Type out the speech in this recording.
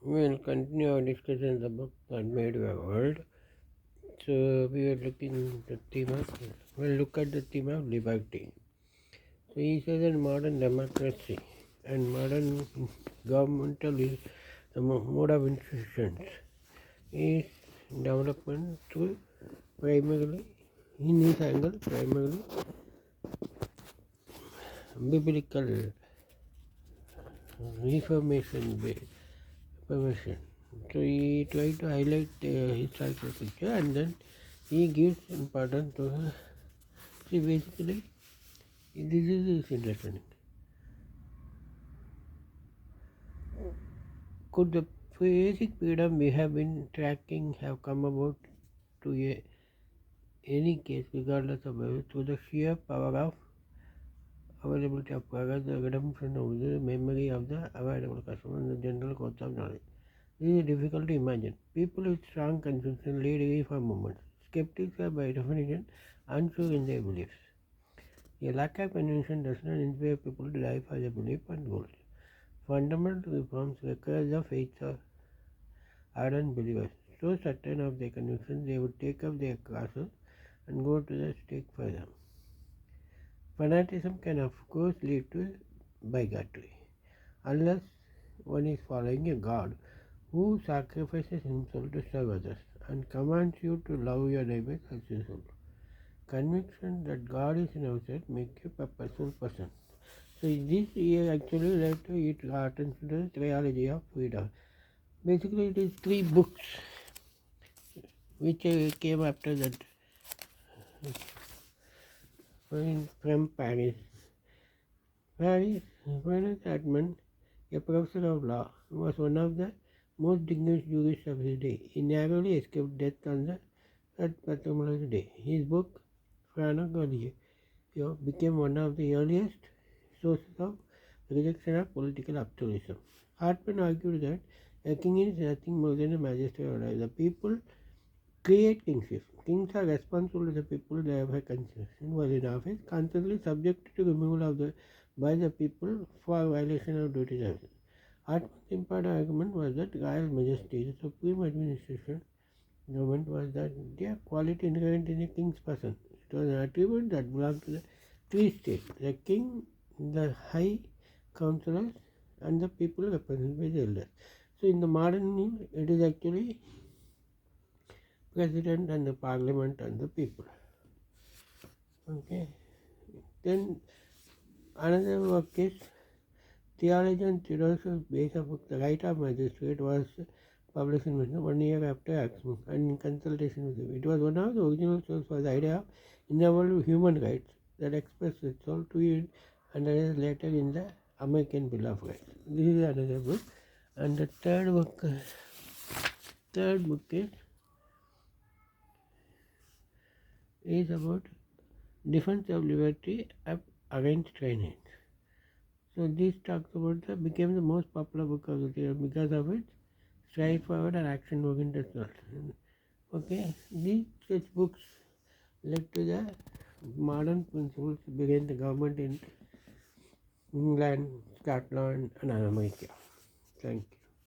We'll continue our discussion the book that made our world. So we are looking the theme of we'll look at the theme of liberty. So he says that modern democracy and modern governmental is the mode of institutions is development through primarily in this angle primarily biblical reformation based information. So he tried to highlight the historical picture and then he gives importance to see basically this is his understanding. Could the basic freedom we have been tracking have come about to any case regardless of whether through the sheer power of availability of progress, the redemption of the memory of the available customer and the general course of knowledge? This is difficult to imagine. People with strong conviction lead reform movements. Skeptics are by definition unsure in their beliefs. A lack of conviction does not inspire people to live for their belief and goals. Fundamental reforms require the faith of ardent believers, so certain of their convictions they would take up their crosses and go to the stake for them. Fanaticism can of course lead to bigotry, unless one is following a God who sacrifices himself to serve others and commands you to love your neighbor as yourself. Conviction that God is in outside make you a purposeful person. So this year actually led to it attends to the trilogy of freedom. Basically it is 3 books which came after that from Paris. Francis Edmund, a professor of law, was one of the most distinguished jurists of his day. He narrowly escaped death on the third patrimonial day. His book, Pharmacopoeia, became one of the earliest sources of rejection of political absolutism. Hartman argued that a king is nothing more than a magistrate or the people create kingship. Kings are responsible to the people they have constitution while in office, constantly subject to removal of by the people for violation of duties. Hartman's important argument was that royal majesty, the supreme administration government, was that their quality inherent in a king's person. It was an attribute that belonged to the 3 states: the king, the high councillors, and the people represented by the elders. So in the modern it is actually president and the parliament and the people. Okay. Then another work is Theology and Theodosius base of the Right of Magistrate was published in 1 year after Axman and in consultation with him. It was one of the original sources for the idea of in the world of human rights that expressed itself to it and later in the American Bill of Rights. This is another book. And the third book is about defense of liberty against tyranny. So this talks about became the most popular book of the year because of its straightforward and action-oriented result. Okay, these such books led to the modern principles began the government in England, Scotland, and America. Thank you.